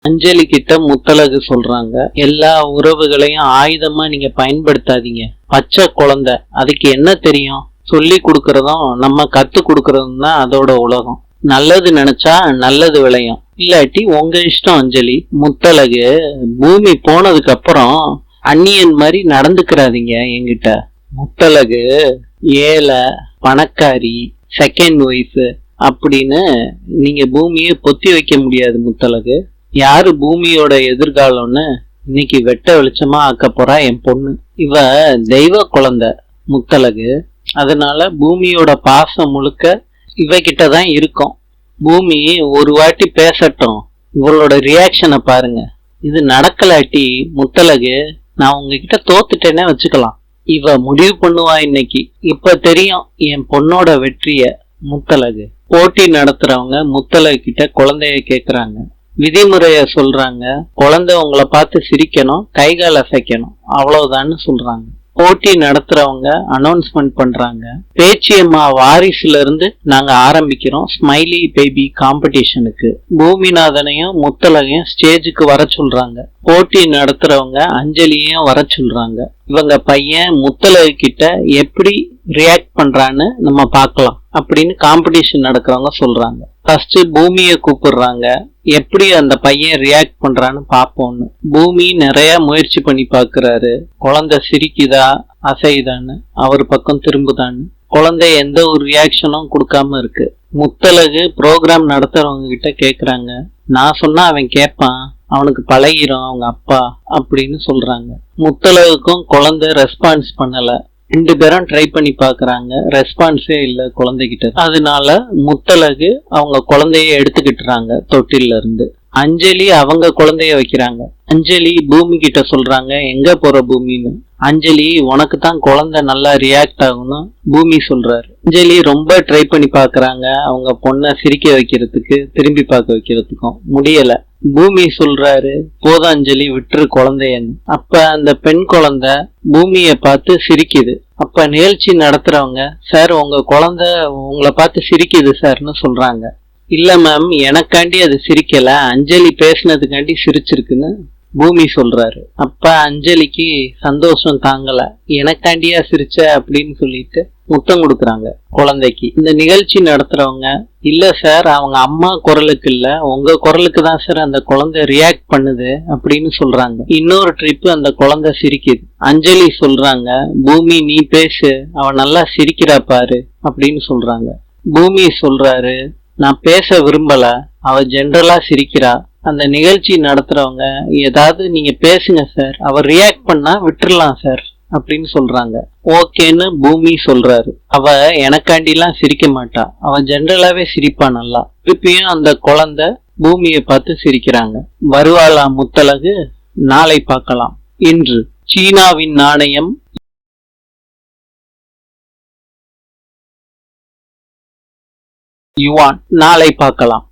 அஞ்சலி கிட்ட முத்தழகு சொல்றாங்க, எல்லா உறவுகளையும் ஆயுதமா நீங்க பயன்படுத்தாதீங்க. பச்சை குழந்தை, அதுக்கு என்ன தெரியும்? சொல்லி கொடுக்கறதும் நம்ம கத்து கொடுக்கறதும் தான் அதோட உலகம். நல்லது நினைச்சா நல்லது விளையும், இல்லாட்டி உங்க இஷ்டம். அஞ்சலி, முத்தழகு, பூமி போனதுக்கு அப்புறம் அந்நியன் மாதிரி நடந்துக்கிறாதீங்க என்கிட்ட. முத்தழகு ஏழை, பணக்காரி, செகண்ட் ஒய்ஃப் அப்படின்னு நீங்க பூமியை பொத்தி வைக்க முடியாது. முத்தழகு, யாரு பூமியோட எதிர்காலம்னு இன்னைக்கு வெட்ட வெளிச்சமா ஆக்க போறா என் பொண்ணு. இவ தெய்வ குழந்தை முத்தழகு. அதனால பூமியோட பாசம் முழுக்க இவகிட்டதான் இருக்கும். பூமி ஒரு வாட்டி பேசட்டும், இவளோட ரியாக்ஷனை பாருங்க. இது நடக்கலாட்டி முத்தழகு, நான் உங்ககிட்ட தோத்துட்டேன்னே வச்சுக்கலாம். இவ முடிவு பண்ணுவா இன்னைக்கு. இப்ப தெரியும் என் பொண்ணோட வெற்றிய. முத்தழகு, போட்டி நடத்துறவங்க முத்தழகு கிட்ட குழந்தைய கேக்குறாங்க. விதிமுறைய சொல்றாங்க. குழந்தை உங்களை பார்த்து சிரிக்கணும், கைகால் அசைக்கணும், அவ்வளவுதான்னு சொல்றாங்க. போட்டி நடத்துறவங்க அனௌன்ஸ்மெண்ட் பண்றாங்க. பேச்சியம்மா வாரிசுல இருந்து நாங்க ஆரம்பிக்கிறோம் ஸ்மைலி பேபி காம்படிஷனுக்கு. பூமிநாதனையும் முத்தழகையும் ஸ்டேஜுக்கு வர சொல்றாங்க. போட்டி நடத்துறவங்க அஞ்சலியையும் வர சொல்றாங்க. இவங்க பையன் முத்தழகு கிட்ட எப்படி ரியாக்ட் பண்றான்னு நம்ம பார்க்கலாம் அப்படின்னு காம்படிஷன் நடக்கிறவங்க சொல்றாங்க. ஃபர்ஸ்ட் பூமியை கூப்பிடுறாங்க, எப்படி அந்த பையன் ரியாக்ட் பண்றான்னு பாப்போம்னு. பூமி நிறைய முயற்சி பண்ணி பாக்குறாரு. குழந்தை சிரிக்குதா, அசைதான்னு, அவர் பக்கம் திரும்புதான்னு. குழந்தை எந்த ஒரு ரியாக்ஷனும் கொடுக்காம இருக்கு. முத்தழகு ப்ரோக்ராம் நடத்துறவங்க கிட்ட கேக்குறாங்க, நான் சொன்னா அவன் கேட்பான், அவனுக்கு பழகிரும் அவங்க அப்பா அப்படின்னு சொல்றாங்க. முத்தழகுக்கும் குழந்தை ரெஸ்பான்ஸ் பண்ணல. 2 பேரும் ட்ரை பண்ணி பாக்குறாங்க, ரெஸ்பான்ஸே இல்ல குழந்தைகிட்ட. அதனால முத்தழகு அவங்க குழந்தைய எடுத்துக்கிட்டுறாங்க தொட்டில இருந்து. அஞ்சலி அவங்க குழந்தைய வைக்கிறாங்க. அஞ்சலி பூமி கிட்ட சொல்றாங்க, எங்க போற பூமின்னு. அஞ்சலி, உனக்கு தான் குழந்தை நல்லா ரியாக்ட் ஆகணும் பூமி சொல்றாரு. அஞ்சலி ரொம்ப ட்ரை பண்ணி பாக்குறாங்க அவங்க பொண்ணை சிரிக்க வைக்கிறதுக்கு, திரும்பி பார்க்க வைக்கிறதுக்கும் முடியல. பூமி சொல்றாரு, போதும் அஞ்சலி, விட்டுரு குழந்தையன்னு. அப்ப அந்த பெண் குழந்தை பூமிய பார்த்து சிரிக்குது. அப்ப நிகழ்ச்சி நடத்துறவங்க, சார் உங்க குழந்தை உங்களை பார்த்து சிரிக்குது சார்னு சொல்றாங்க. இல்ல மேம், எனக்காண்டி அது சிரிக்கல, அஞ்சலி பேசினதுக்காண்டி சிரிச்சிருக்குன்னு பூமி சொல்றாரு. அப்ப அஞ்சலிக்கு சந்தோஷம் தாங்கல. எனக்காண்டியா சிரிச்ச அப்படின்னு சொல்லிட்டு முத்தம் கொடுக்குறாங்க குழந்தைக்கு. இந்த நிகழ்ச்சி நடத்துறவங்க, இல்ல சார், அவங்க அம்மா குரலுக்கு இல்ல, உங்க குரலுக்கு தான் சார் அந்த குழந்தை ரியாக்ட் பண்ணுது அப்படின்னு சொல்றாங்க. இன்னொரு ட்ரிப் அந்த குழந்தை சிரிக்குது. அஞ்சலி சொல்றாங்க, பூமி நீ பேசு, அவ நல்லா சிரிக்கிறா பாரு அப்படின்னு சொல்றாங்க. பூமி சொல்றாரு, நான் பேச விரும்பல, அவ ஜென்ரலா சிரிக்கிறா. அந்த நிகழ்ச்சி நடத்துறவங்க, ஏதாவது நீங்க பேசுங்க சார், அவர் ரியாக்ட் பண்ணா விட்டுறலாம் சார் அப்படின்னு சொல்றாங்க. ஓகேன்னு பூமி சொல்றாரு. அவ எனக்காண்டிலாம் சிரிக்க மாட்டா, அவ ஜென்ரலாவே சிரிப்பா நல்லா. திருப்பியும் அந்த குழந்தை பூமியை பார்த்து சிரிக்கிறாங்க. வருவாளா முத்தழகு? நாளை பார்க்கலாம். இன்று சீனாவின் நாணயம் யுவான். நாளை பார்க்கலாம்.